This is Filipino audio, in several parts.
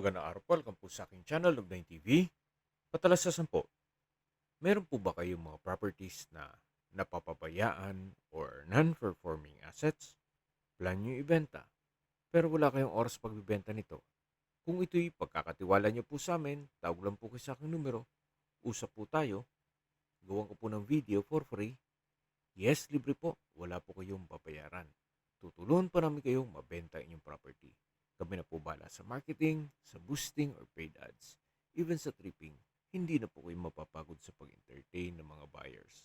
Magandang araw po, welcome po sa aking channel, Log9 TV. Patalasasan po, meron po ba kayong mga properties na napapabayaan or non-performing assets? Plan nyo ibenta, pero wala kayong oras pagbibenta nito. Kung ito'y pagkakatiwala nyo po sa amin, tawag lang po kayo sa aking numero, usap po tayo, gawan ko po ng video for free. Yes, libre po, wala po kayong babayaran. Tutulungan pa namin kayong mabenta inyong property. Kami na po bahala sa marketing, sa boosting or paid ads. Even sa tripping, hindi na po kayo mapapagod sa pag-entertain ng mga buyers.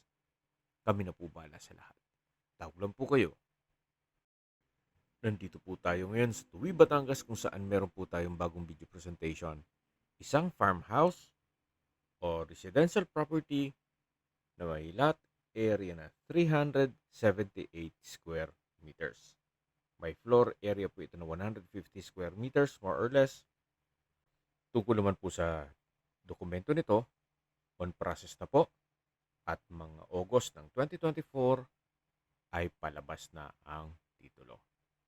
Kami na po bahala sa lahat. Tawag lang po kayo. Nandito po tayo ngayon sa Tuwi, Batangas kung saan meron po tayong bagong video presentation. Isang farmhouse o residential property na may lot area na 378 square meters. May floor area po ito na 150 square meters more or less. Tungkol naman po sa dokumento nito, on process na po at mga August ng 2024 ay palabas na ang titulo.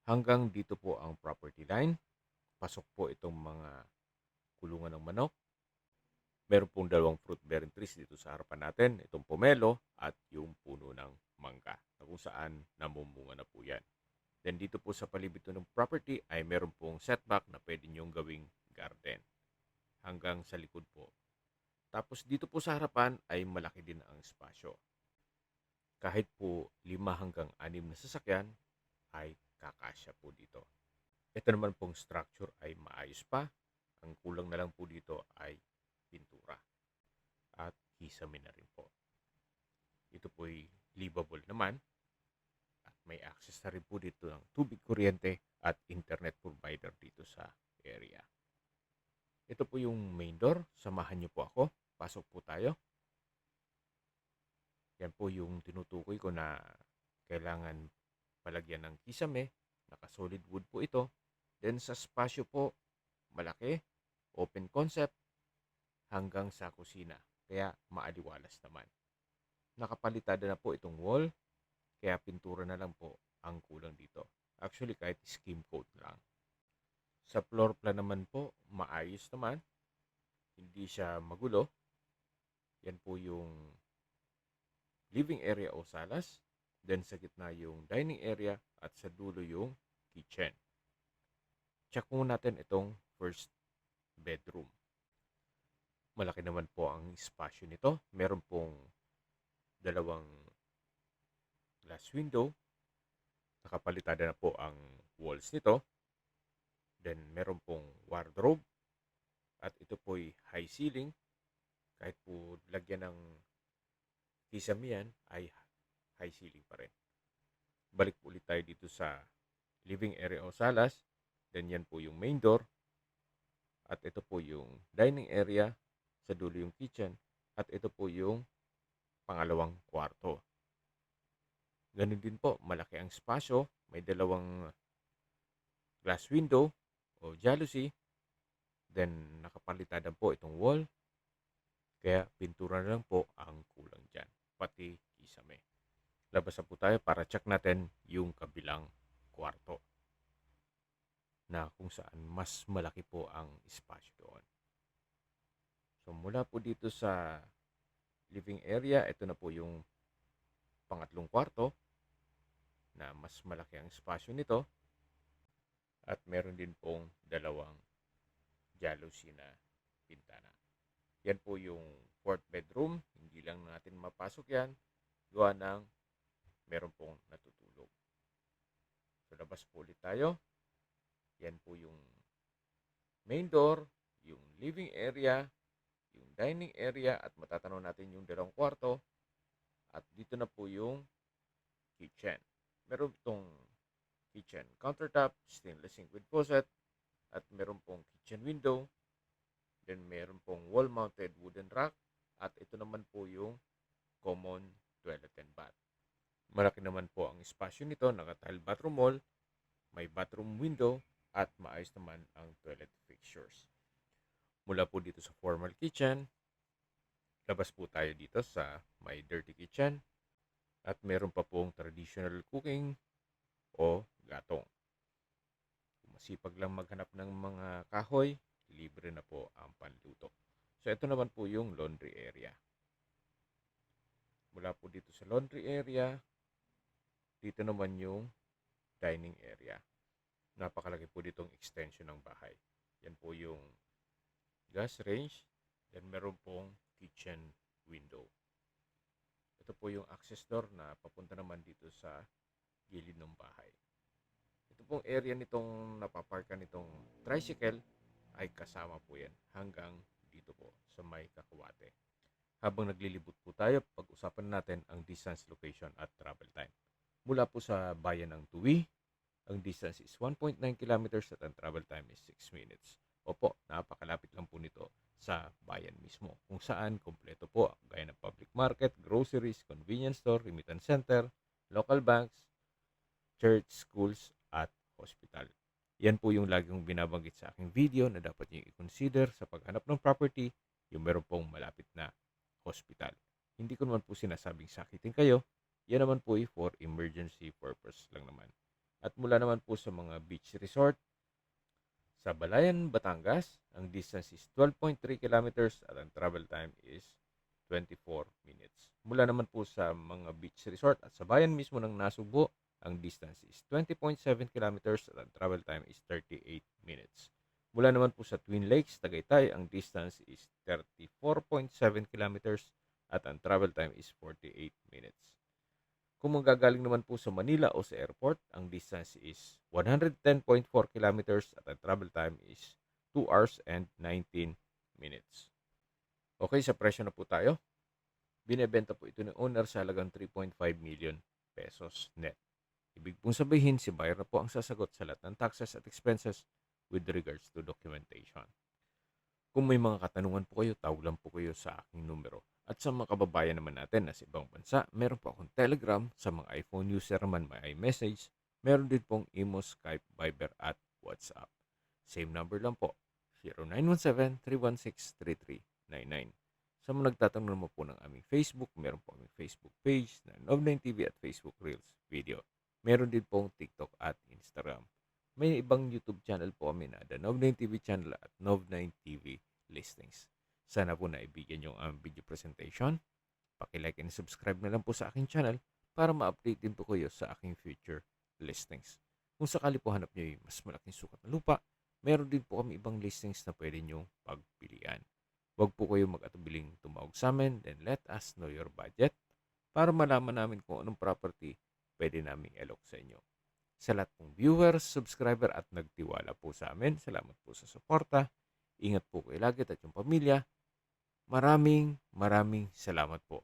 Hanggang dito po ang property line. Pasok po itong mga kulungan ng manok. Meron pong dalawang fruit bearing trees dito sa harapan natin. Itong pomelo at yung puno ng mangga na kung saan namumunga na po yan. Then dito po sa palibot ng property ay meron pong setback na pwede nyong gawing garden hanggang sa likod po. Tapos dito po sa harapan ay malaki din ang espasyo. Kahit po 5 hanggang 6 na sasakyan ay kakasya po dito. Ito naman pong structure ay maayos pa. Ang kulang na lang po dito ay pintura at kisame na rin po. Ito po ay livable naman at may access na rin po dito ng tubig, kuryente at internet provider dito sa area. Ito po yung main door. Samahan niyo po ako. Pasok po tayo. Yan po yung tinutukoy ko na kailangan palagyan ng kisame. Naka-solid wood po ito. Then sa spasyo po, malaki, open concept, hanggang sa kusina. Kaya maaliwalas naman. Nakapalitada na po itong wall. Kaya pintura na lang po ang kulang dito. Actually, kahit skim coat lang. Sa floor plan naman po, maayos naman. Hindi siya magulo. Yan po yung living area o salas. Then sa gitna yung dining area at sa dulo yung kitchen. Check muna natin itong first bedroom. Malaki naman po ang espasyo nito. Meron pong dalawang glass window. Nakapalitada na po ang walls nito. Then meron pong wardrobe. At ito po'y high ceiling. Kahit po lagyan ng kisame yan, ay high ceiling pa rin. Balik po ulit tayo dito sa living area o salas. Then yan po yung main door. At ito po yung dining area. Sa dulo yung kitchen. At ito po yung pangalawang kwarto. Ganun din po, malaki ang espasyo. May dalawang glass window o jalousie. Then nakapalitada po itong wall. Kaya pintura na lang po ang kulang dyan. Pati kisame. Labas na po tayo para check natin yung kabilang kwarto. Na kung saan mas malaki po ang espasyo doon. So mula po dito sa living area, ito na po yung pangatlong kwarto na mas malaki ang espasyo nito. At meron din pong dalawang jalousie na pintana. Yan po yung fourth bedroom. Hindi lang natin mapasok yan. Gawa ng meron pong natutulog. So labas po ulit tayo. Yan po yung main door, yung living area, yung dining area at matatanaw natin yung dalawang kwarto. At dito na po yung kitchen. Meron itong kitchen countertop, stainless sink with faucet, at meron pong kitchen window. Then meron pong wall-mounted wooden rack. At ito naman po yung common toilet and bath. Malaki naman po ang espasyo nito. Naka-tile bathroom wall, may bathroom window, at maayos naman ang toilet fixtures. Mula po dito sa formal kitchen, labas po tayo dito sa may dirty kitchen. At meron pa pong traditional cooking o gatong. Kung masipag lang maghanap ng mga kahoy, libre na po ang panluto. So ito naman po yung laundry area. Mula po dito sa laundry area, dito naman yung dining area. Napakalaki po ditong extension ng bahay. Yan po yung gas range. Then meron pong kitchen window. Ito po yung access door na papunta naman dito sa gilid ng bahay. Ito pong area nitong napaparkan nitong tricycle ay kasama po yan hanggang dito po sa may Kakuwate. Habang naglilibot po tayo, pag-usapan natin ang distance, location at travel time. Mula po sa bayan ng Tuwi, ang distance is 1.9 kilometers at ang travel time is 6 minutes. Opo, napakalapit lang po nito sa bayan mismo, kung saan kompleto po gaya ng public market, groceries, convenience store, remittance center, local banks, church, schools, at hospital. Yan po yung lagi kong binabanggit sa aking video na dapat nyo i-consider sa paghanap ng property, yung meron pong malapit na hospital. Hindi ko naman po sinasabing sakitin kayo, yan naman po for emergency purpose lang naman. At mula naman po sa mga beach resort, sa Balayan, Batangas, ang distance is 12.3 kilometers at ang travel time is 24 minutes. Mula naman po sa mga beach resort at sa bayan mismo ng Nasugbo, ang distance is 20.7 kilometers at ang travel time is 38 minutes. Mula naman po sa Twin Lakes, Tagaytay, ang distance is 34.7 kilometers at ang travel time is 48 minutes. Kung magagaling naman po sa Manila o sa airport, ang distance is 110.4 kilometers at ang travel time is 2 hours and 19 minutes. Okay, sa presyo na po tayo. Binebenta po ito ng owner sa halagang 3.5 million pesos net. Ibig pong sabihin, si buyer na po ang sasagot sa lahat ng taxes at expenses with regards to documentation. Kung may mga katanungan po kayo, tawag lang po kayo sa aking numero. At sa mga kababayan naman natin na sa ibang bansa, meron po akong Telegram. Sa mga iPhone user naman, may iMessage. Meron din pong Imo, Skype, Viber at WhatsApp. Same number lang po, 0917-316-3399. Sa mga nagtatanong naman po ng aming Facebook, meron po aming Facebook page na Nov9TV at Facebook Reels video. Meron din pong TikTok at Instagram. May ibang YouTube channel po kami na The Nov9TV channel at Nov9TV Listings. Sana po naibigyan yung video presentation. Paki-like and subscribe na lang po sa aking channel para ma-update din po kayo sa aking future listings. Kung sakali po hanap nyo yung mas malaking sukat na lupa, meron din po kami ibang listings na pwede nyo pagpilian. Huwag po kayo mag-atubiling tumawag sa amin, then let us know your budget para malaman namin kung anong property pwede naming alok sa inyo. Sa lahat pong viewers, subscriber at nagtiwala po sa amin, salamat po sa suporta. Ingat po kayo lagi at yung pamilya. Maraming salamat po.